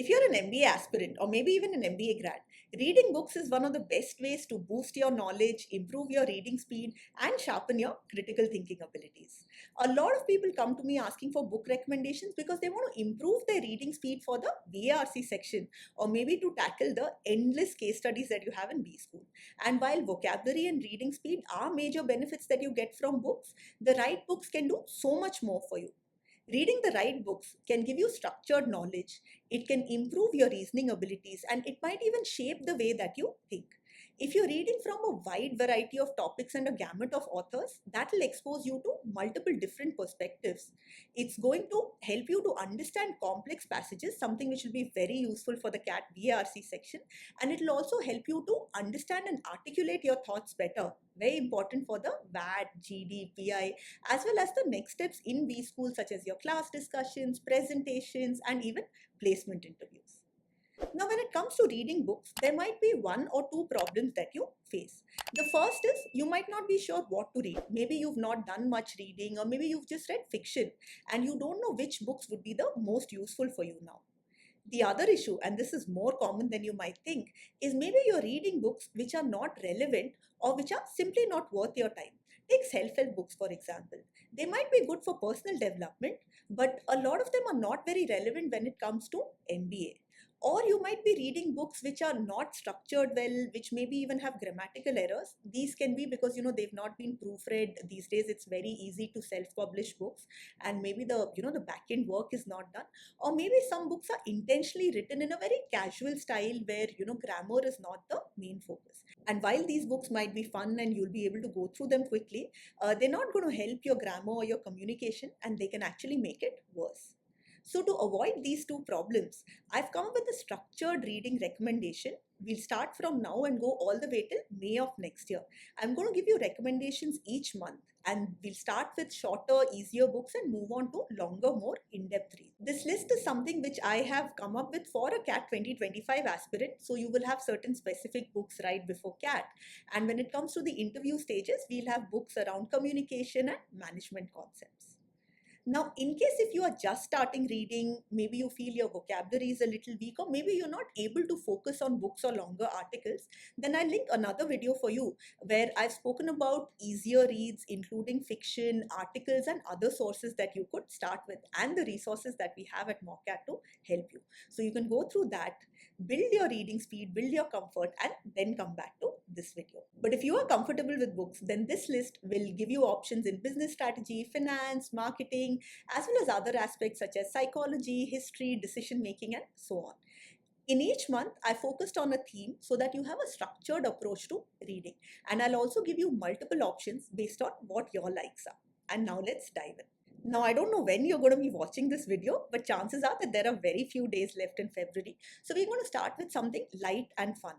If you're an MBA aspirant or maybe even an MBA grad, reading books is one of the best ways to boost your knowledge, improve your reading speed, and sharpen your critical thinking abilities. A lot of people come to me asking for book recommendations because they want to improve their reading speed for the BARC section or maybe to tackle the endless case studies that you have in B school. And while vocabulary and reading speed are major benefits that you get from books, the right books can do so much more for you. Reading the right books can give you structured knowledge, it can improve your reasoning abilities, and it might even shape the way that you think. If you're reading from a wide variety of topics and a gamut of authors, that will expose you to multiple different perspectives. It's going to help you to understand complex passages, something which will be very useful for the CAT BARC section, and it will also help you to understand and articulate your thoughts better. Very important for the VAT, GD, PI, as well as the next steps in B school, such as your class discussions, presentations, and even placement interviews. Now, when it comes to reading books, there might be one or two problems that you face. The first is you might not be sure what to read. Maybe you've not done much reading, or maybe you've just read fiction and you don't know which books would be the most useful for you now. The other issue, and this is more common than you might think, is maybe you're reading books which are not relevant or which are simply not worth your time. Take self help books, for example. They might be good for personal development, but a lot of them are not very relevant when it comes to MBA. Or you might be reading books which are not structured well, which maybe even have grammatical errors. These can be because they've not been proofread. These days it's very easy to self-publish books, and maybe the back end work is not done. Or maybe some books are intentionally written in a very casual style where grammar is not the main focus. And while these books might be fun and you'll be able to go through them quickly, they're not going to help your grammar or your communication, and they can actually make it worse. So, to avoid these two problems, I've come up with a structured reading recommendation. We'll start from now and go all the way till May of next year. I'm going to give you recommendations each month, and we'll start with shorter, easier books and move on to longer, more in depth reads. This list is something which I have come up with for a CAT 2025 aspirant. So, you will have certain specific books right before CAT. And when it comes to the interview stages, we'll have books around communication and management concepts. Now, in case if you are just starting reading, maybe you feel your vocabulary is a little weak, or maybe you're not able to focus on books or longer articles, then I'll link another video for you where I've spoken about easier reads, including fiction, articles, and other sources that you could start with, and the resources that we have at Mockat to help you. So you can go through that, build your reading speed, build your comfort, and then come back to this video. But if you are comfortable with books, then this list will give you options in business strategy, finance, marketing, as well as other aspects such as psychology, history, decision making, and so on. In each month, I focused on a theme so that you have a structured approach to reading. And I'll also give you multiple options based on what your likes are. And now let's dive in. Now, I don't know when you're going to be watching this video, but chances are that there are very few days left in February. So we're going to start with something light and fun.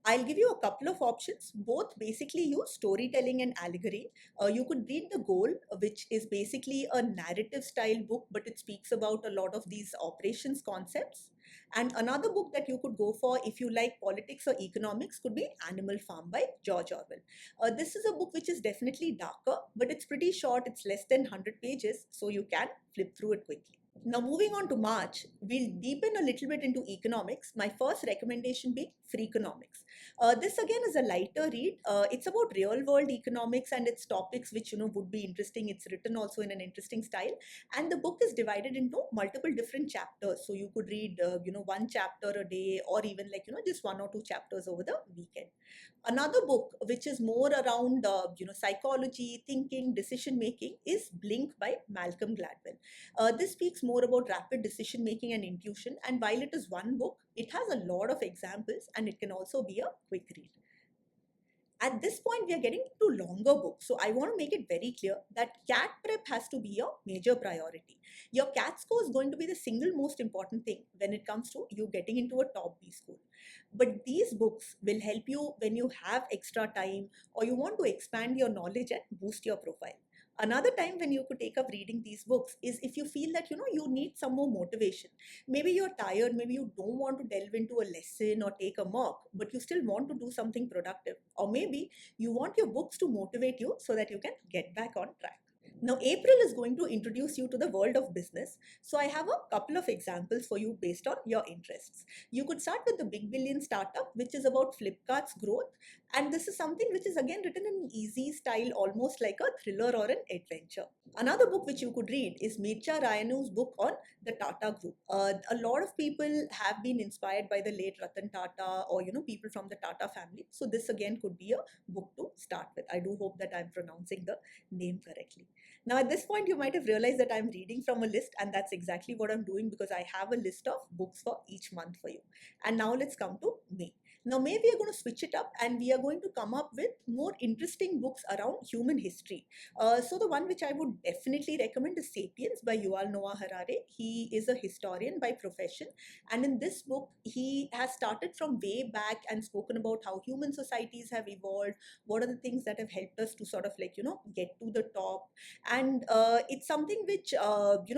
I'll give you a couple of options. Both basically use storytelling and allegory. You could read The Goal, which is basically a narrative style book, but it speaks about a lot of these operations concepts. And another book that you could go for if you like politics or economics could be Animal Farm by George Orwell. This is a book which is definitely darker, but it's pretty short. It's less than 100 pages, so you can flip through it quickly. Now, moving on to March, we'll deepen a little bit into economics. My first recommendation being Freakonomics. This again is a lighter read. It's about real world economics and its topics, which would be interesting. It's written also in an interesting style, and the book is divided into multiple different chapters. So you could read, one chapter a day, or even just one or two chapters over the weekend. Another book which is more around psychology, thinking, decision making is Blink by Malcolm Gladwell. This speaks more about rapid decision making and intuition, and while it is one book, it has a lot of examples and it can also be a quick read. At this point, we are getting into longer books. So I want to make it very clear that CAT prep has to be your major priority. Your CAT score is going to be the single most important thing when it comes to you getting into a top B school. But these books will help you when you have extra time or you want to expand your knowledge and boost your profile. Another time when you could take up reading these books is if you feel that you need some more motivation. Maybe you're tired, maybe you don't want to delve into a lesson or take a mock, but you still want to do something productive. Or maybe you want your books to motivate you so that you can get back on track. Now, April is going to introduce you to the world of business. So, I have a couple of examples for you based on your interests. You could start with the Big Billion Startup, which is about Flipkart's growth. And this is something which is again written in an easy style, almost like a thriller or an adventure. Another book which you could read is Mircha Rayanu's book on the Tata Group. A lot of people have been inspired by the late Ratan Tata or people from the Tata family. So this again could be a book to start with. I do hope that I'm pronouncing the name correctly. Now, at this point, you might have realized that I'm reading from a list, and that's exactly what I'm doing because I have a list of books for each month for you. And now let's come to May. Now, May we are going to switch it up and we are going to come up with more interesting books around human history. So, the one which I would definitely recommend is Sapiens by Yuval Noah Harari. He is a historian by profession, and in this book, he has started from way back and spoken about how human societies have evolved, what are the things that have helped us to sort of get to the top. And it's something which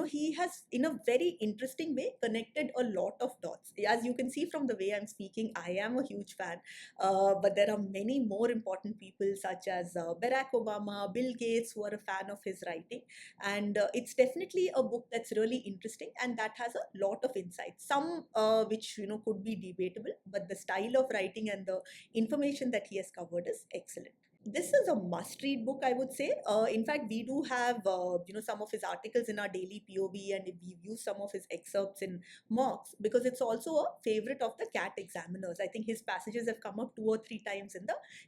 he has in a very interesting way connected a lot of dots. As you can see from the way I'm speaking, I am a huge fan, but there are many more important people such as Barack Obama, Bill Gates, who are a fan of his writing. And it's definitely a book that's really interesting and that has a lot of insights, some which could be debatable, but the style of writing and the information that he has covered is excellent. This is a must-read book, I would say. In fact, we do have some of his articles in our daily POV, and we've used some of his excerpts in mocks because it's also a favorite of the CAT examiners. I think his passages have come up 2 or 3 times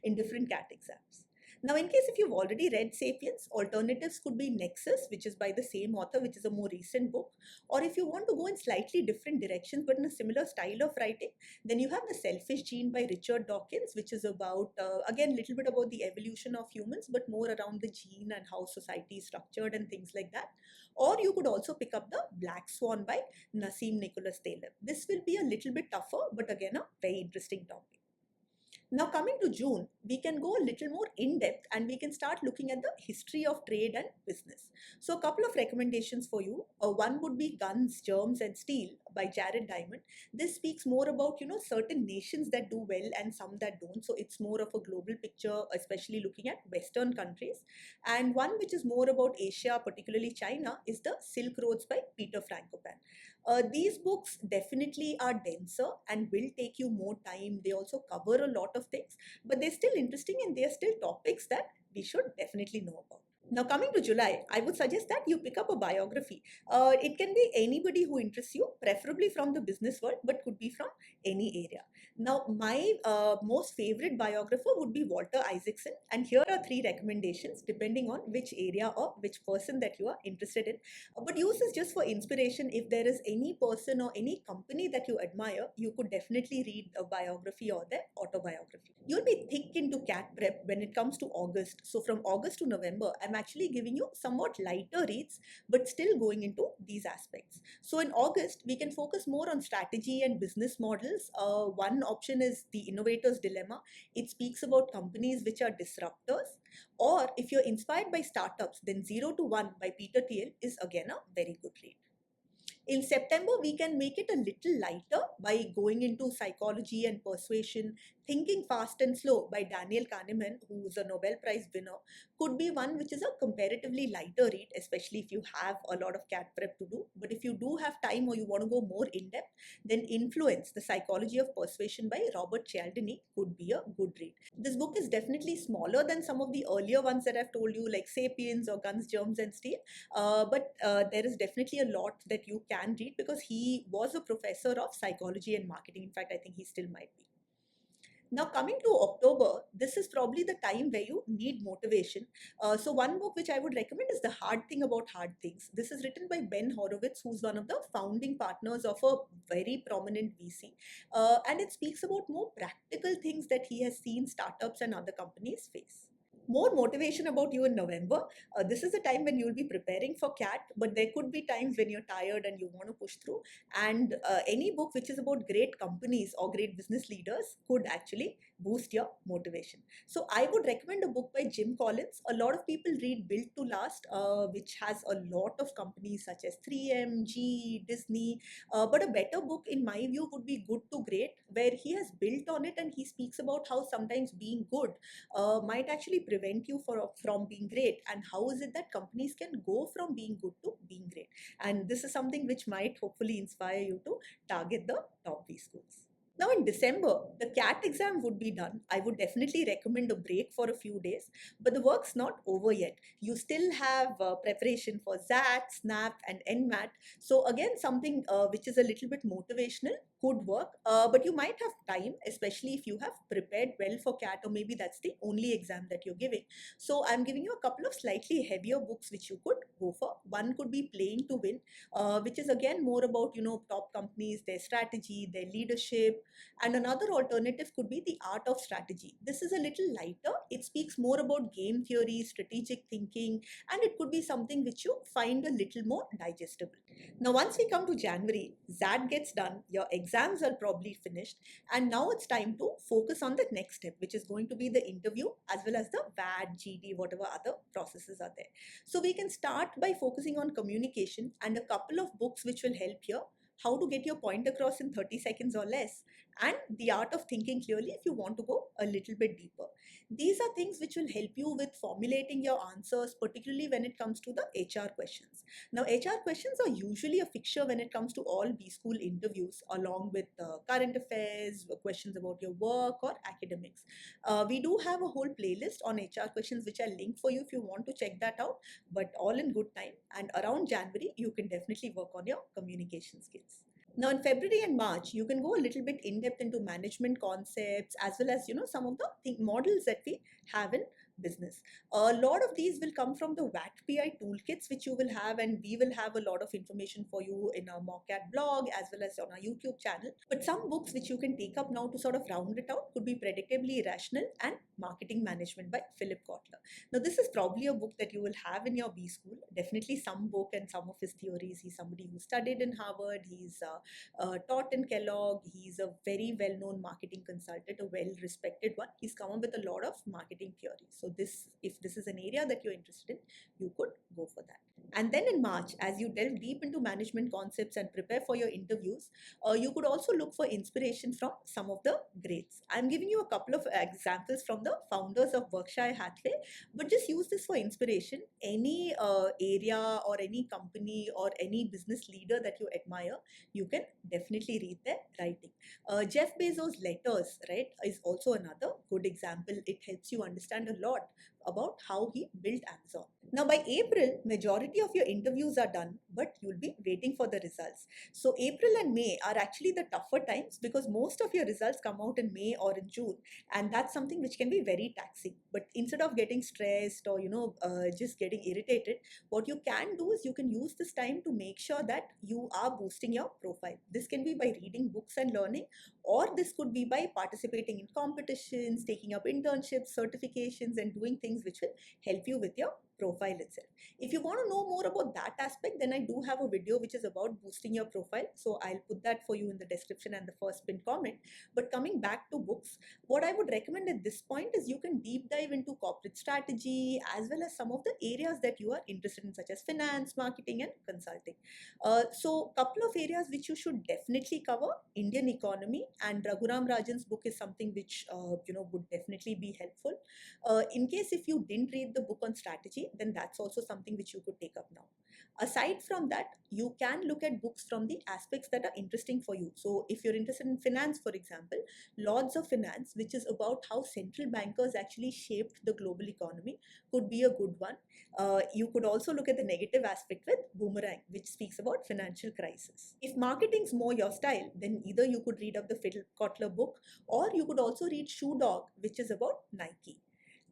in different CAT exams. Now, in case if you've already read Sapiens, alternatives could be Nexus, which is by the same author, which is a more recent book. Or if you want to go in slightly different directions but in a similar style of writing, then you have The Selfish Gene by Richard Dawkins, which is about, again, a little bit about the evolution of humans, but more around the gene and how society is structured and things like that. Or you could also pick up The Black Swan by Nassim Nicholas Taleb. This will be a little bit tougher, but again, a very interesting topic. Now, coming to June, we can go a little more in depth and we can start looking at the history of trade and business. So, a couple of recommendations for you. One would be Guns, Germs, and Steel by Jared Diamond. This speaks more about certain nations that do well and some that don't. So, it's more of a global picture, especially looking at Western countries. And one which is more about Asia, particularly China, is The Silk Roads by Peter Frankopan. These books definitely are denser and will take you more time. They also cover a lot of things, but they're still interesting and they're still topics that we should definitely know about. Now, coming to July, I would suggest that you pick up a biography. It can be anybody who interests you, preferably from the business world, but could be from any area. Now, my most favorite biographer would be Walter Isaacson, and here are 3 recommendations depending on which area or which person that you are interested in. But use this just for inspiration. If there is any person or any company that you admire, you could definitely read a biography or their autobiography. You'll be thick into CAT prep when it comes to August. So from August to November, I'm actually giving you somewhat lighter reads, but still going into these aspects. So in August, we can focus more on strategy and business models. One option is The Innovator's Dilemma. It speaks about companies which are disruptors. Or if you're inspired by startups, then 0 to 1 by Peter Thiel is again a very good read. In September, we can make it a little lighter by going into Psychology and Persuasion. Thinking Fast and Slow by Daniel Kahneman, who is a Nobel Prize winner, could be one which is a comparatively lighter read, especially if you have a lot of CAT prep to do. But if you do have time or you want to go more in depth, then Influence, The Psychology of Persuasion by Robert Cialdini could be a good read. This book is definitely smaller than some of the earlier ones that I've told you, like Sapiens or Guns, Germs, and Steel. But there is definitely a lot that you can read because he was a professor of psychology and marketing. In fact, I think he still might be. Now, coming to October, this is probably the time where you need motivation. So, one book which I would recommend is The Hard Thing About Hard Things. This is written by Ben Horowitz, who's one of the founding partners of a very prominent VC. And it speaks about more practical things that he has seen startups and other companies face. More motivation about you in November. This is a time when you'll be preparing for CAT, but there could be times when you're tired and you want to push through. And any book which is about great companies or great business leaders could actually boost your motivation. So I would recommend a book by Jim Collins. A lot of people read Built to Last, which has a lot of companies such as 3M, GE, Disney. But a better book, in my view, would be Good to Great, where he has built on it and he speaks about how sometimes being good might actually prevent you from being great, and how is it that companies can go from being good to being great. And this is something which might hopefully inspire you to target the top B schools. Now, in December, the CAT exam would be done. I would definitely recommend a break for a few days, but the work's not over yet. You still have preparation for XAT, SNAP, and NMAT. So, again, something which is a little bit motivational could work, but you might have time, especially if you have prepared well for CAT, or maybe that's the only exam that you're giving. So, I'm giving you a couple of slightly heavier books which you could go for. One could be Playing to Win, which is again more about top companies, their strategy, their leadership. And another alternative could be The Art of Strategy. This is a little lighter. It speaks more about game theory, strategic thinking, and it could be something which you find a little more digestible. Now, once we come to January, XAT gets done, your exams are probably finished, and now it's time to focus on the next step, which is going to be the interview as well as the VAT, GD, whatever other processes are there. So we can start by focusing on communication, and a couple of books which will help here: How to Get Your Point Across in 30 Seconds or Less, and The Art of Thinking Clearly if you want to go a little bit deeper. These are things which will help you with formulating your answers, particularly when it comes to the HR questions. Now, HR questions are usually a fixture when it comes to all B school interviews, along with current affairs, questions about your work or academics. We do have a whole playlist on HR questions which I'll link for you if you want to check that out, but all in good time. And around January, you can definitely work on your communication skills. Now, in February and March, you can go a little bit in depth into management concepts, as well as some of the models that we have in business. A lot of these will come from the VAT-PI toolkits which you will have, and we will have a lot of information for you in our Mockcat blog as well as on our YouTube channel. But some books which you can take up now to sort of round it out could be Predictably Irrational and Marketing Management by Philip Kotler. Now, this is probably a book that you will have in your B school. Definitely some book and some of his theories. He's somebody who studied in Harvard. He's taught in Kellogg. He's a very well-known marketing consultant, a well-respected one. He's come up with a lot of marketing theories. So if this is an area that you're interested in, you could go for that. And then in March, as you delve deep into management concepts and prepare for your interviews, you could also look for inspiration from some of the greats. I'm giving you a couple of examples from the founders of Berkshire Hathaway, but just use this for inspiration. Any area or any company or any business leader that you admire, you can definitely read their writing. Jeff Bezos' letters, right, is also another good example. It helps you understand a lot about how he built Amazon. Now, by April, majority of your interviews are done, but you'll be waiting for the results. So April and May are actually the tougher times because most of your results come out in May or in June, and that's something which can be very taxing. But instead of getting stressed or just getting irritated, what you can do is you can use this time to make sure that you are boosting your profile. This can be by reading books and learning, or this could be by participating in competitions, taking up internships, certifications, and doing things which will help you with your profile itself. If you want to know more about that aspect, then I do have a video which is about boosting your profile. So I'll put that for you in the description and the first pinned comment. But coming back to books, what I would recommend at this point is you can deep dive into corporate strategy as well as some of the areas that you are interested in, such as finance, marketing, and consulting. So couple of areas which you should definitely cover: Indian economy, and Raghuram Rajan's book is something which would definitely be helpful. In case if you didn't read the book on strategy, then that's also something which you could take up now. Aside from that, you can look at books from the aspects that are interesting for you. So if you're interested in finance, for example, Lords of Finance, which is about how central bankers actually shaped the global economy, could be a good one. You could also look at the negative aspect with Boomerang, which speaks about financial crisis. If marketing's more your style, then either you could read up the Phil Kotler book, or you could also read Shoe Dog, which is about Nike.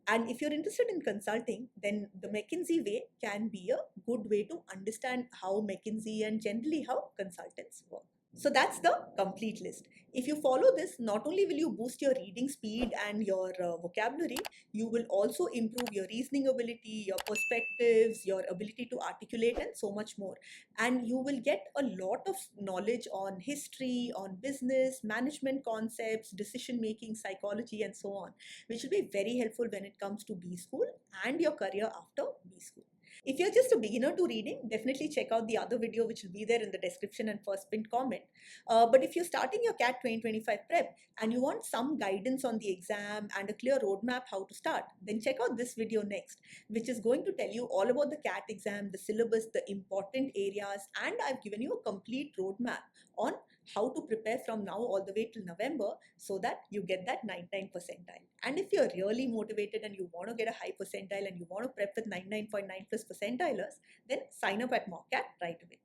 And if you're interested in consulting, then the McKinsey way can be a good way to understand how McKinsey and generally how consultants work. So that's the complete list. If you follow this, not only will you boost your reading speed and your vocabulary, you will also improve your reasoning ability, your perspectives, your ability to articulate, and so much more. And you will get a lot of knowledge on history, on business, management concepts, decision making, psychology, and so on, which will be very helpful when it comes to B school and your career after B school. If you're just a beginner to reading, definitely check out the other video which will be there in the description and first pinned comment. But if you're starting your CAT 2025 prep and you want some guidance on the exam and a clear roadmap how to start, then check out this video next, which is going to tell you all about the CAT exam, the syllabus, the important areas, and I've given you a complete roadmap on how to prepare from now all the way till November so that you get that 99 percentile. And if you're really motivated and you want to get a high percentile and you want to prep with 99.9 plus percentilers, then sign up at MockCat right away.